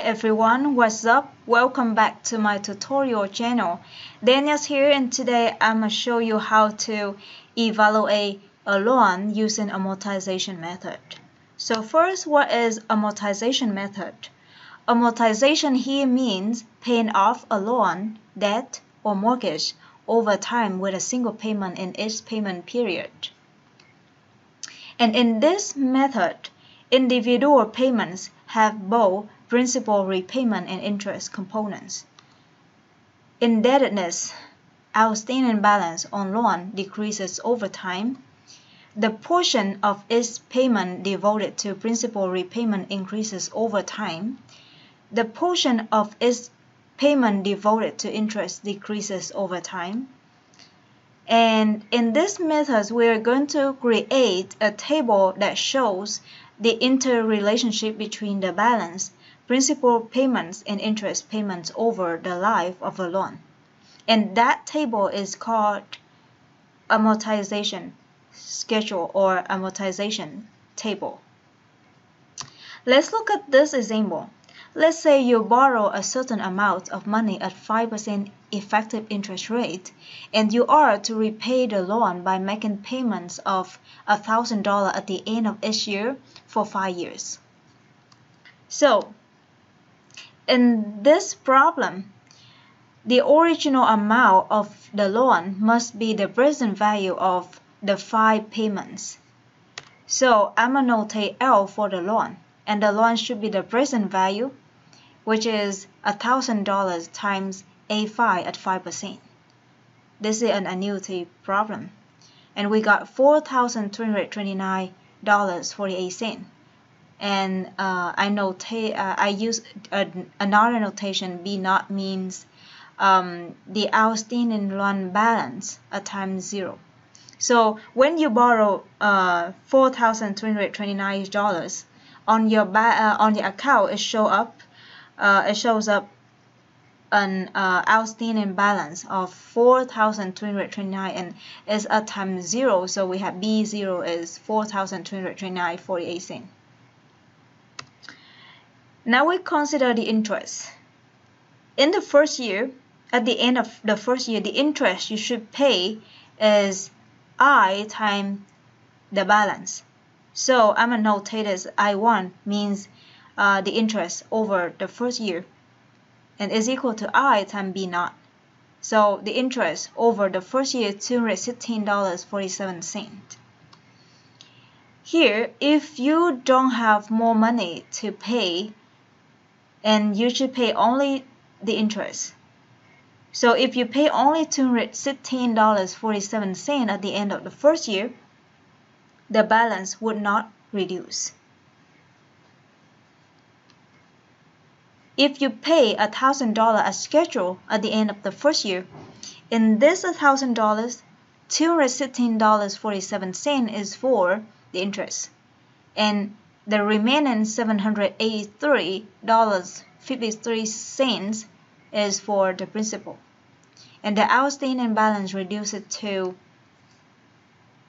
Everyone, what's up? Welcome back to my tutorial channel. Daniel's here, and today I'm going to show you how to evaluate a loan using amortization method. So first, what is amortization method? Amortization here means paying off a loan, debt, or mortgage over time with a single payment in each payment period. And in this method, individual payments have both principal repayment and interest components. Indebtedness, outstanding balance on loan decreases over time. The portion of each payment devoted to principal repayment increases over time. The portion of each payment devoted to interest decreases over time. And in this method, we are going to create a table that shows the interrelationship between the balance, principal payments, and interest payments over the life of a loan. And that table is called amortization schedule or amortization table. Let's look at this example. Let's say you borrow a certain amount of money at 5% effective interest rate, and you are to repay the loan by making payments of $1,000 at the end of each year for 5 years. So, in this problem, the original amount of the loan must be the present value of the 5 payments. So, I'm going to notate L for the loan, and the loan should be the present value, which is $1,000 times A5 at 5%. This is an annuity problem. And we got $4,329.48. And I use another notation. B naught means the outstanding loan balance at time 0. So when you borrow $4,329 on your account, it shows up an outstanding balance of $4,329, and is at time 0, so we have B0 is $4,329.48. Now we consider the interest. In the first year, at the end of the first year, the interest you should pay is I times the balance. So I'm going to notate as I1 means the interest over the first year, and is equal to I times B naught. So the interest over the first year is $216.47. Here, if you don't have more money to pay, and you should pay only the interest. So if you pay only $216.47 at the end of the first year, the balance would not reduce. If you pay $1,000 as scheduled at the end of the first year, in this $1,000, $216.47 is for the interest, and the remaining $783.53 is for the principal, and the outstanding balance reduces to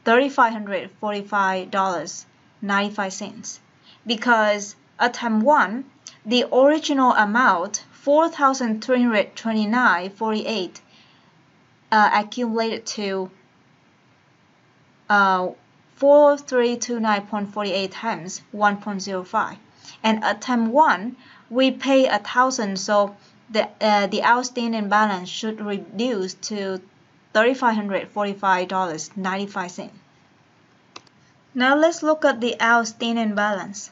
$3,545.95 because at time 1, the original amount, $4,329.48, accumulated to 4,329.48 times 1.05. And at time 1, we pay $1,000, so the outstanding balance should reduce to $3,545.95. Now let's look at the outstanding balance.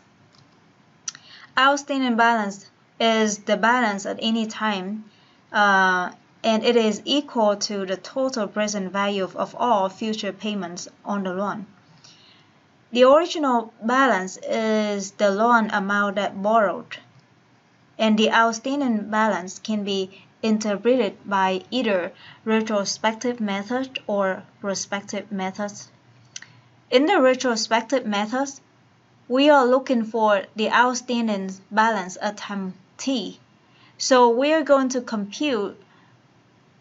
Outstanding balance is the balance at any time, and it is equal to the total present value of all future payments on the loan. The original balance is the loan amount that borrowed, and the outstanding balance can be interpreted by either retrospective method or prospective methods. In the retrospective method, we are looking for the outstanding balance at time t. So we are going to compute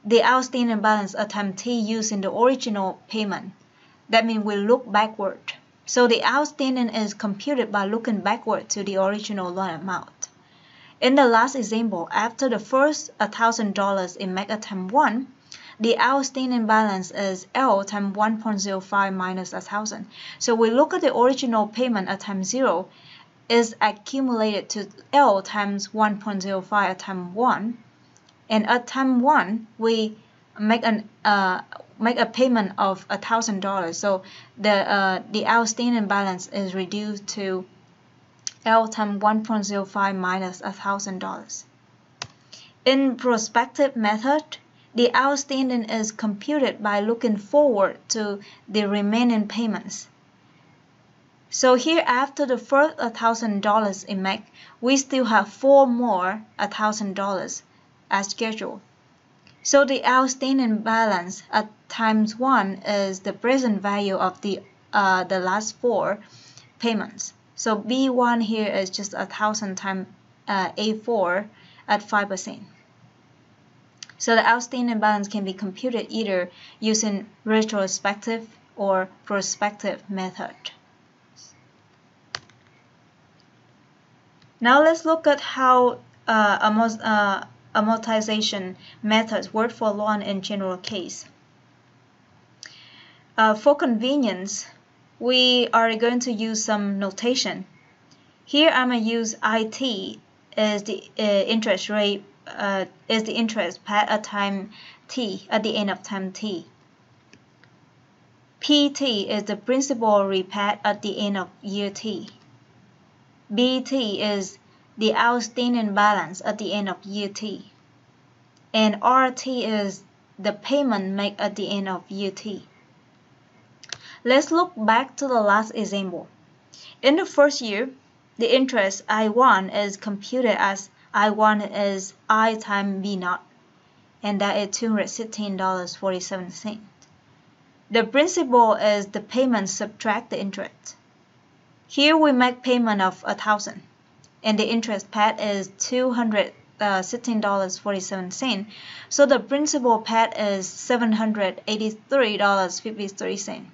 the outstanding balance at time t using the original payment. That means we look backward. So the outstanding is computed by looking backward to the original loan amount. In the last example, after the first $1,000 in make attempt 1, the outstanding balance is L times 1.05 minus 1,000. So we look at the original payment attempt 0 is accumulated to L times 1.05 attempt 1, and attempt 1 we make a payment of $1,000. So the outstanding balance is reduced to L times 1.05 minus $1,000. In prospective method, the outstanding is computed by looking forward to the remaining payments. So here, after the first $1,000 in make, we still have 4 more $1,000 as scheduled. So the outstanding balance at times 1 is the present value of the last 4 payments. So B1 here is just 1,000 times A4 at 5%. So the outstanding balance can be computed either using retrospective or prospective method. Now let's look at how amortization methods work for loan in general case. For convenience, we are going to use some notation. Here I'm going to use IT as the interest rate, is the interest paid at time t, at the end of time t. PT is the principal repaid at the end of year t. BT is the outstanding balance at the end of year t. And RT is the payment made at the end of year t. Let's look back to the last example. In the first year, the interest I1 is computed as I1 is I times B0, and that is $216.47. The principal is the payment subtract the interest. Here we make payment of 1,000, and the interest paid is $216.47. So the principal paid is $783.53,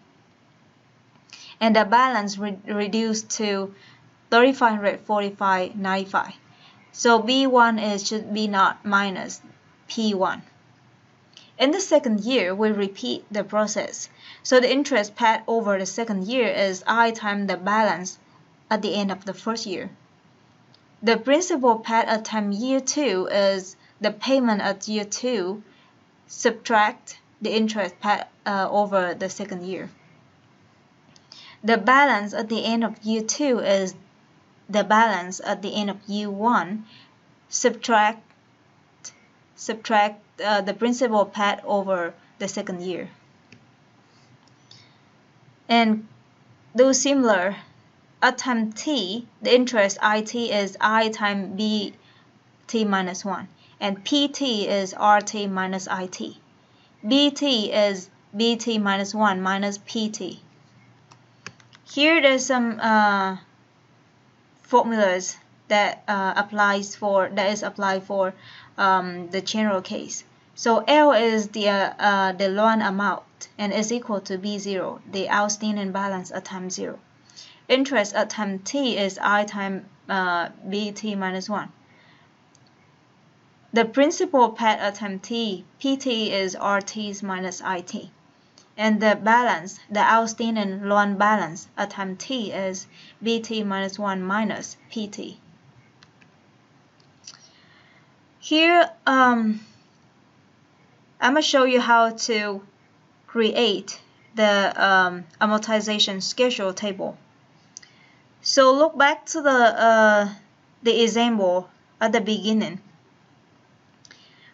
and the balance reduced to $3,545.95. So B1 is should be not minus P1. In the second year, we repeat the process. So the interest paid over the second year is I times the balance at the end of the first year. The principal paid at time year 2 is the payment at year 2, subtract the interest paid over the second year. The balance at the end of year 2 is the balance at the end of year 1, subtract the principal paid over the second year. And though similar, at time t, the interest IT is I times BT minus 1, and PT is RT minus IT. BT is BT minus 1 minus PT. Here there's some formulas that is applied for the general case. So L is the loan amount and is equal to B0, the outstanding balance at time 0. Interest at time t is I times BT minus 1. The principal paid at time t, PT is RT minus IT. And the balance, the outstanding loan balance at time t is BT minus 1 minus PT. Here, I'm going to show you how to create the amortization schedule table. So look back to the example at the beginning.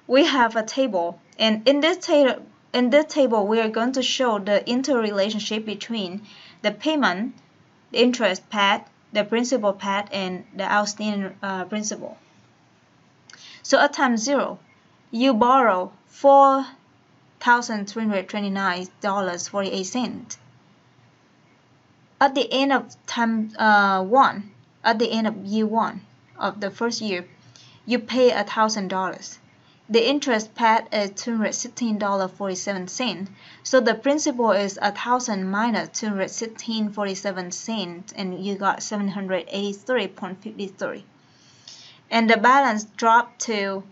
We have a table, and in this table, we are going to show the interrelationship between the payment, the interest paid, the principal paid, and the outstanding principal. So at time 0, you borrow $4,329.48. At the end of time 1, at the end of year 1 of the first year, you pay $1,000. The interest paid is $216.47. So the principal is 1,000 minus $216.47, and you got 783.53. and the balance dropped to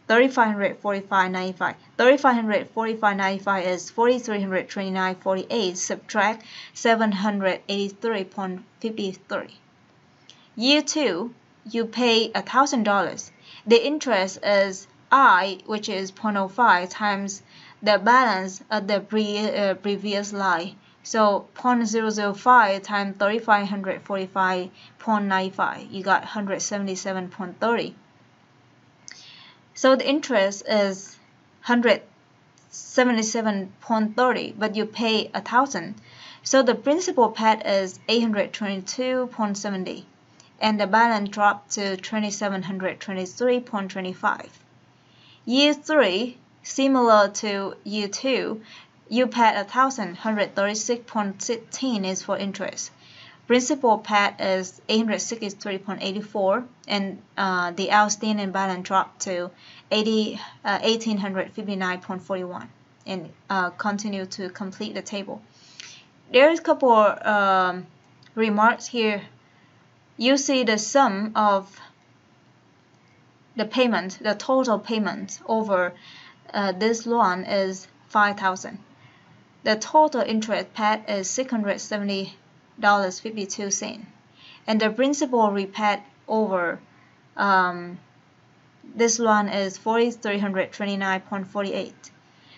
3,545.95. 3,545.95 is 4,329.48 subtract 783.53. Year 2, you pay $1,000. The interest is I, which is 0.05 times the balance of the previous line. So 0.005 times 3,545.95. You got 177.30. So the interest is 177.30, but you pay 1,000. So the principal paid is 822.70, and the balance dropped to 2,723.25. Year 3, similar to year 2, you paid 1,000. 136.16 is for interest. Principal paid is 863.84, and the outstanding balance dropped to 1,859.41. And continue to complete the table. There is a couple remarks here. You see the sum of the payment, the total payment over this loan is 5,000. The total interest paid is $670.52, and the principal repaid over this loan is 4,329.48.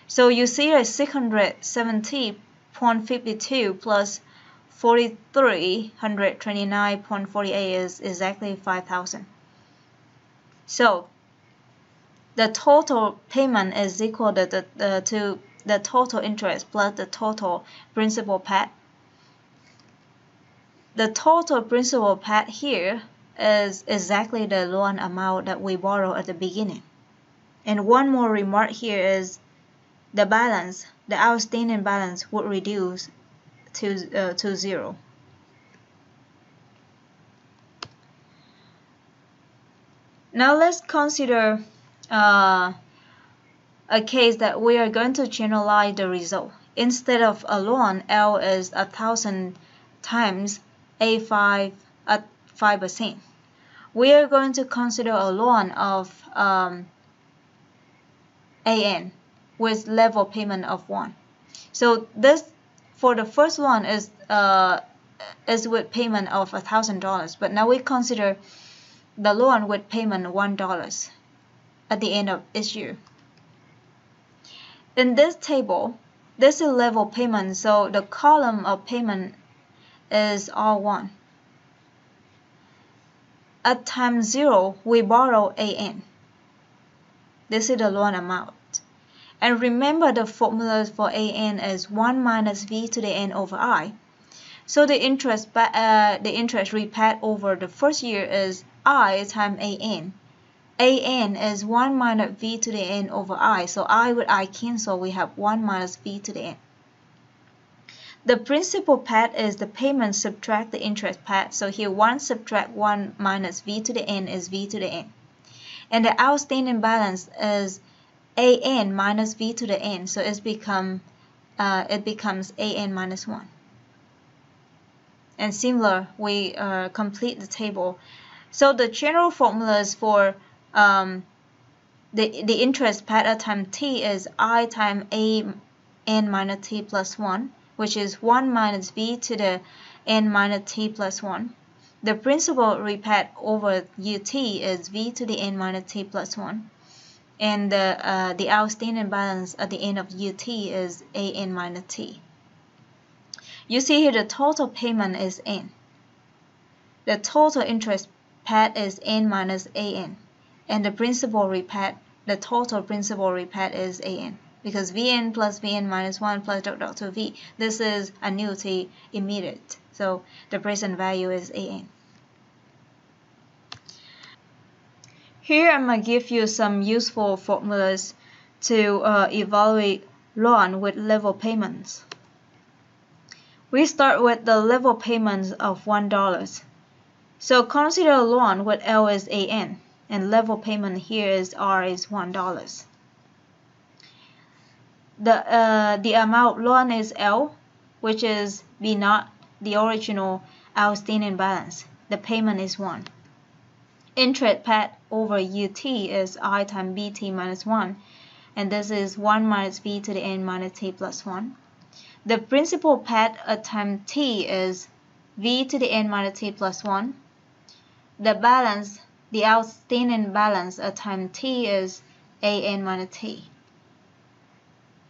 So you see that 670.52 plus 4,329.48 is exactly 5,000. So the total payment is equal to the total interest plus the total principal paid. The total principal paid here is exactly the loan amount that we borrowed at the beginning. And one more remark here is the balance, the outstanding balance would reduce to 0. Now let's consider a case that we are going to generalize the result. Instead of a loan, L is 1,000 times A5 at 5%. We are going to consider a loan of AN with level payment of 1. So this, for the first loan, is with payment of $1,000. But now we consider the loan with payment $1 at the end of each year. In this table, this is level payment, so the column of payment is R1. At time 0, we borrow AN. This is the loan amount. And remember, the formula for AN is 1 minus V to the N over I. So the interest repaid over the first year is I times AN. AN is 1 minus V to the N over I. So I with I cancel, we have 1 minus V to the N. The principal paid is the payment subtract the interest paid. So here 1 subtract 1 minus V to the N is V to the N. And the outstanding balance is AN minus V to the N. So it becomes AN minus 1. And similar, we complete the table. So the general formulas for the interest paid at time t is I times AN minus t plus 1, which is 1 minus V to the N minus t plus 1. The principal repaid over UT is V to the N minus t plus 1. And the outstanding balance at the end of UT is AN minus t. You see here the total payment is N. The total interest paid is N minus AN. And the principal repaid, the total principal repaid is AN. Because Vn plus Vn minus 1 plus dot dot to V. This is annuity immediate. So the present value is AN. Here I'm going to give you some useful formulas to evaluate loan with level payments. We start with the level payments of $1. So consider a loan with L is AN and level payment here is R is $1. The amount loan is L, which is B0, the original outstanding balance. The payment is 1. interest paid over UT is I times BT minus 1, and this is 1 minus V to the N minus T plus 1. The principal paid at time T is V to the N minus T plus 1. The balance, the outstanding balance at time T is AN minus T.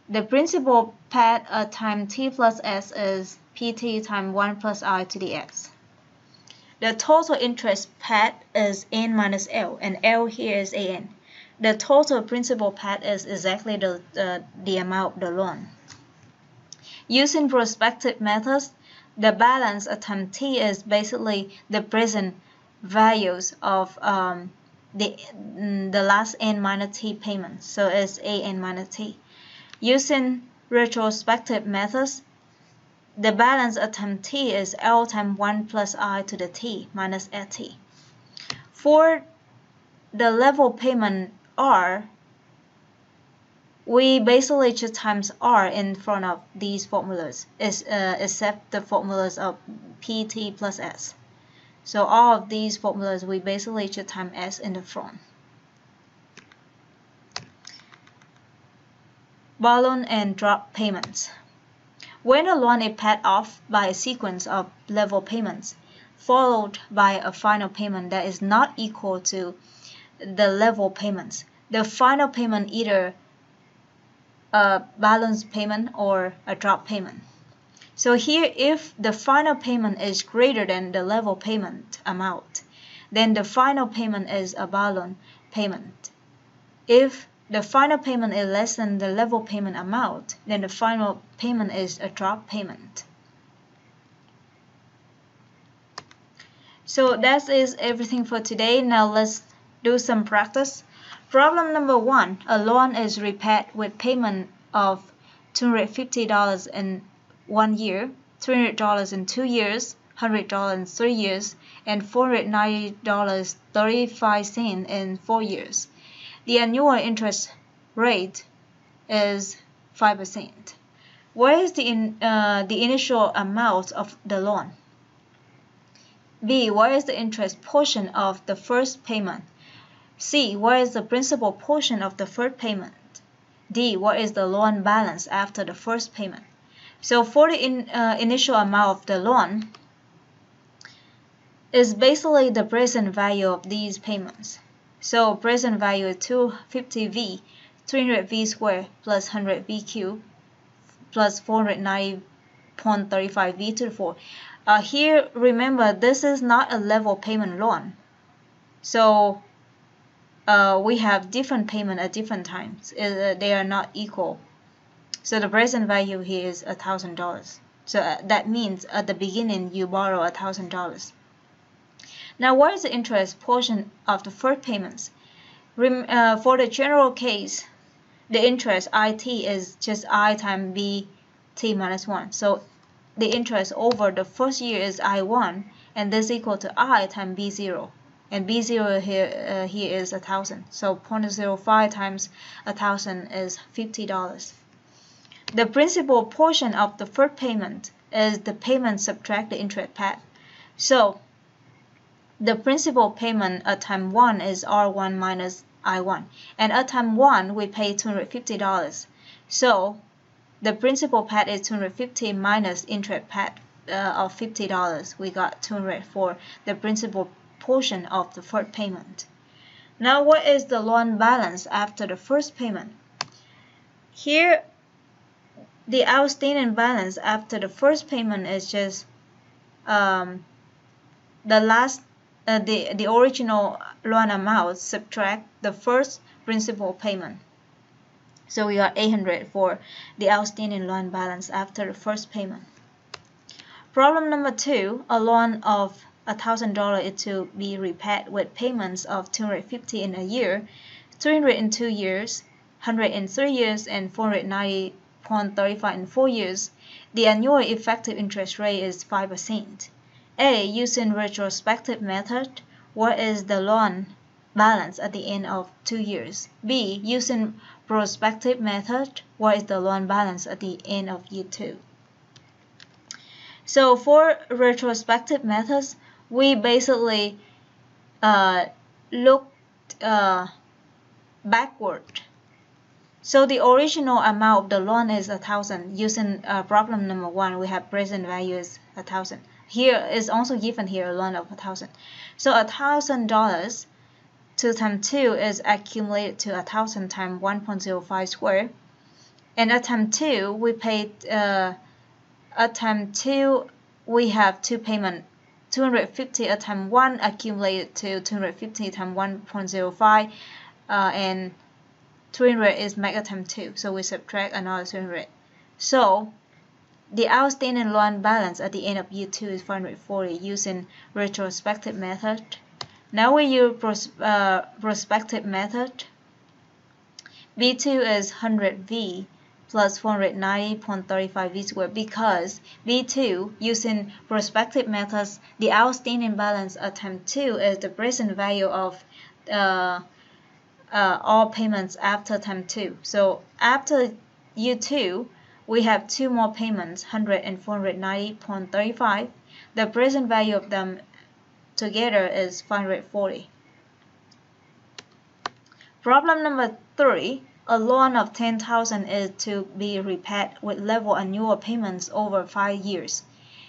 The principal paid at time T plus S is PT times 1 plus I to the X. The total interest paid is N minus L, and L here is AN. The total principal paid is exactly the amount of the loan. Using prospective methods, the balance at time T is basically the present values of the last N minus T payments, so it's AN minus T. Using retrospective methods, the balance at time T is L times 1 plus I to the T minus AT. For the level payment R, we basically just times R in front of these formulas, except the formulas of PT plus S. So all of these formulas, we basically just times S in the front. Balloon and drop payments. When a loan is paid off by a sequence of level payments, followed by a final payment that is not equal to the level payments, the final payment either a balance payment or a drop payment. So here, if the final payment is greater than the level payment amount, then the final payment is a balloon payment. If the final payment is less than the level payment amount, then the final payment is a drop payment. So that is everything for today. Now let's do some practice. Problem number 1. A loan is repaid with payment of $250 in 1 year, $300 in 2 years, $100 in 3 years, and $490.35 in 4 years. The annual interest rate is 5%. What is the initial amount of the loan? B. What is the interest portion of the first payment? C. What is the principal portion of the third payment? D. What is the loan balance after the first payment? So for the initial amount of the loan is basically the present value of these payments. So present value is 250V, 300V squared plus 100V cubed plus 490.35V to the 4. Here, remember, this is not a level payment loan. So we have different payment at different times. They are not equal. So the present value here is $1,000. So that means at the beginning you borrow $1,000. Now, what is the interest portion of the first payments? For the general case, the interest IT is just I times BT minus 1. So the interest over the first year is I1, and this is equal to I times B0. And B0 here is 1,000. So 0.05 times 1,000 is $50. The principal portion of the first payment is the payment subtract the interest paid. So the principal payment at time 1 is R1 minus I1. And at time 1, we pay $250. So the principal paid is $250 minus interest paid of $50. We got $200 for the principal portion of the first payment. Now, what is the loan balance after the first payment? Here, the outstanding balance after the first payment is just the original loan amount subtract the first principal payment. So we got $800 for the outstanding loan balance after the first payment. Problem number 2, a loan of $1,000 is to be repaid with payments of $250 in a year, $300 in 2 years, $100 in 3 years, and $490.35 in 4 years. The annual effective interest rate is 5%. A. Using retrospective method, what is the loan balance at the end of 2 years? B. Using prospective method, what is the loan balance at the end of year 2? So for retrospective methods, we basically look backward. So the original amount of the loan is 1,000. Using problem number 1, we have present value is 1,000. Here is also given here a loan of 1,000. So $1,000 2 times 2 is accumulated to 1,000 times 1.05 square. And at time 2, we paid. At time 2, we have two payment. 250 at time 1 accumulated to 250 times 1.05, and 300 is make at time 2, so we subtract another 300. So the outstanding loan balance at the end of year 2 is 540 using retrospective method. Now we use prospective method. V2 is 100V plus 490.35 V squared, because V2 using prospective methods, the outstanding balance at time 2 is the present value of all payments after time 2. So after year 2, we have two more payments, 100 and 490.35. The present value of them together is 540. Problem number 3. A loan of 10,000 is to be repaid with level annual payments over 5 years.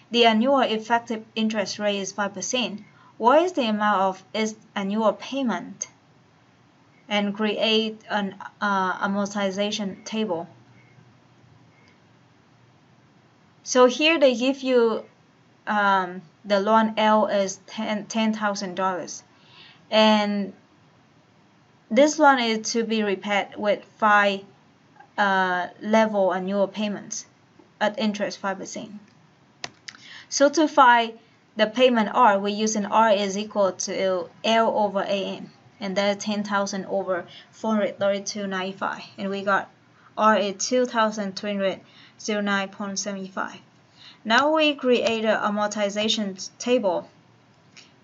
The annual effective interest rate is 5%. What is the amount of its annual payment? And create an amortization table. So here they give you the loan L is $10,000, and this loan is to be repaid with 5 level annual payments at interest 5%. So to find the payment R, we're using R is equal to L over AM, and that's 10,000 over 432.95, and we got R is 2,309.75. Now we create an amortization table.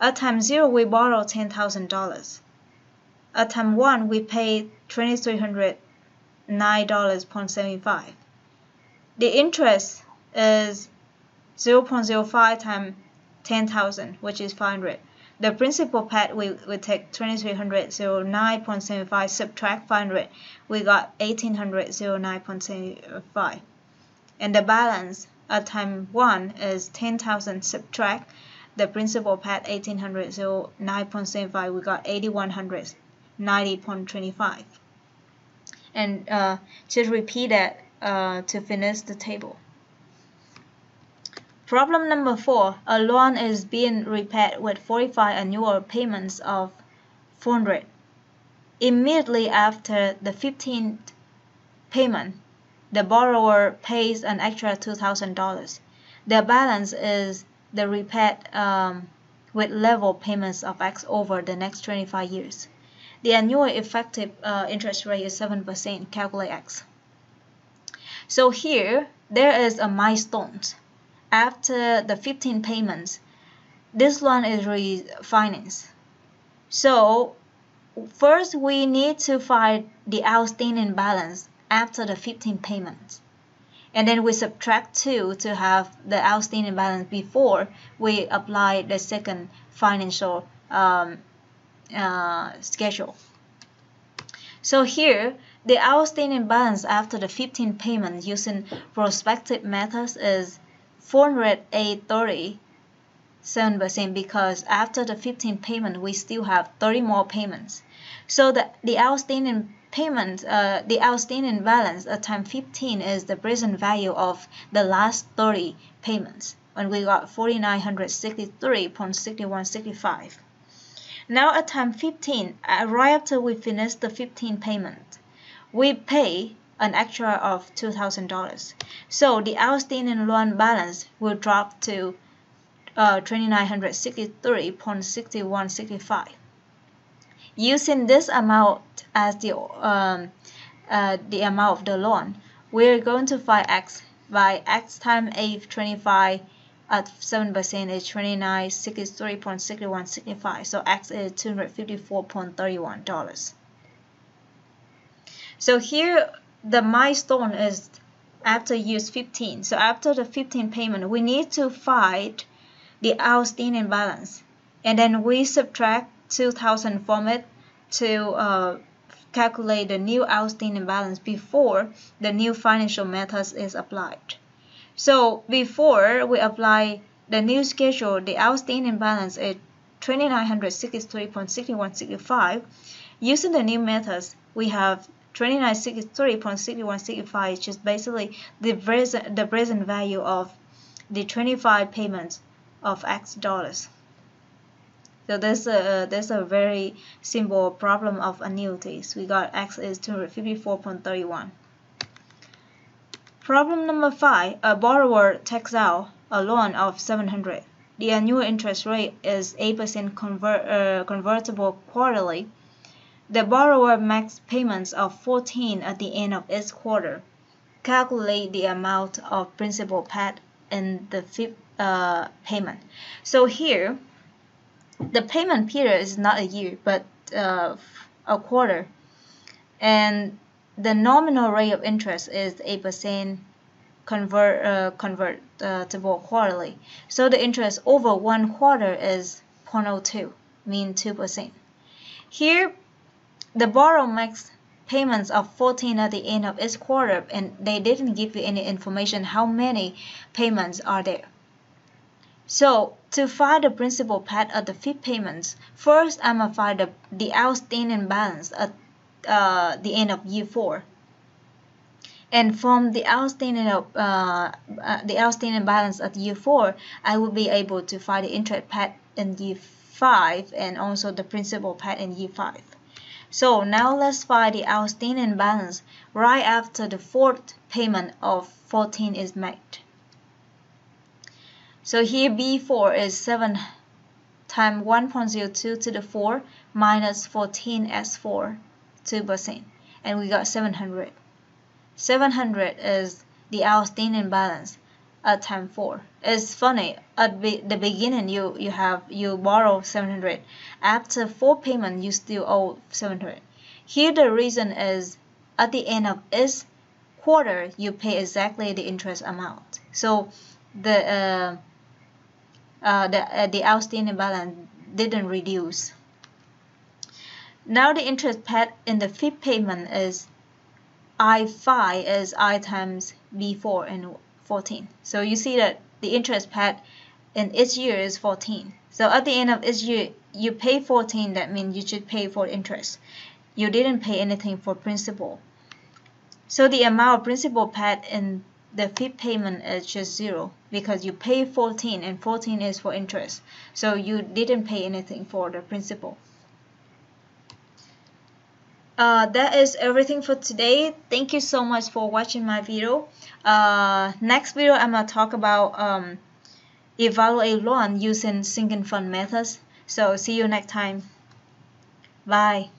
At time 0, we borrow $10,000. At time 1, we pay $2,309.75. The interest is 0.05 times 10,000, which is 500. The principal paid, we take 2,309.75, subtract 500, we got 1,809.75. And the balance at time 1 is 10,000, subtract the principal paid 1,809.75, we got 8,190.25. And just repeat that to finish the table. Problem number 4. A loan is being repaid with 45 annual payments of 400. Immediately after the 15th payment, the borrower pays an extra $2,000. The balance is the repaid with level payments of X over the next 25 years. The annual effective interest rate is 7%. Calculate X. So here, there is a milestone. After the 15 payments, this loan is refinanced. So first we need to find the outstanding balance after the 15 payments, and then we subtract 2 to have the outstanding balance before we apply the second financial schedule. So here the outstanding balance after the 15 payments using prospective methods is 408.37%, because after the 15 payment we still have 30 more payments. So the outstanding payment, the outstanding balance at time 15 is the present value of the last 30 payments, and we got 4,963.6165. Now at time 15, right after we finish the 15 payment, we pay an extra of $2,000. So the outstanding loan balance will drop to 2,963.6165. Using this amount as the amount of the loan, we're going to find X by X times 825 at 7% is 2,963.6165. So X is $254.31. So here the milestone is after use 15. So after the 15 payment, we need to find the outstanding balance, and then we subtract 2000 format to calculate the new outstanding balance before the new financial method is applied. So before we apply the new schedule, the outstanding balance is 2963.6165. Using the new methods, we have 2963.6165, which is basically the present value of the 25 payments of X dollars. So that's a very simple problem of annuities. We got X is 254.31. Problem number 5. A borrower takes out a loan of 700. The annual interest rate is 8% convertible quarterly. The borrower makes payments of 14 at the end of each quarter. Calculate the amount of principal paid in the fifth payment. So here, the payment period is not a year, but a quarter. And the nominal rate of interest is 8% convertible quarterly. So the interest over 1 quarter is 0.02, mean 2%. Here, the borrower makes payments of 14 at the end of each quarter, and they didn't give you any information how many payments are there. So to find the principal paid at the fifth payments, first I'm gonna find the outstanding balance at the end of year 4. And from the outstanding balance at year 4, I will be able to find the interest paid in year 5 and also the principal paid in year 5. So now let's find the outstanding balance right after the fourth payment of 14 is made. So here B4 is 7 times 1.02 to the 4 minus 14 S4, 2%, and we got 700. 700 is the outstanding balance at time 4. It's funny, at the beginning you borrow 700. After 4 payments you still owe 700. Here the reason is at the end of each quarter you pay exactly the interest amount. So the outstanding balance didn't reduce. Now the interest paid in the fifth payment is I5 is I times B4 and 14. So you see that the interest paid in each year is 14. So at the end of each year you pay 14, that means you should pay for interest. You didn't pay anything for principal. So the amount of principal paid in the fifth payment is just 0 because you pay 14 and 14 is for interest. So you didn't pay anything for the principal. That is everything for today. Thank you so much for watching my video. Next video I'm gonna talk about evaluate loan using sinking fund methods. So see you next time. Bye.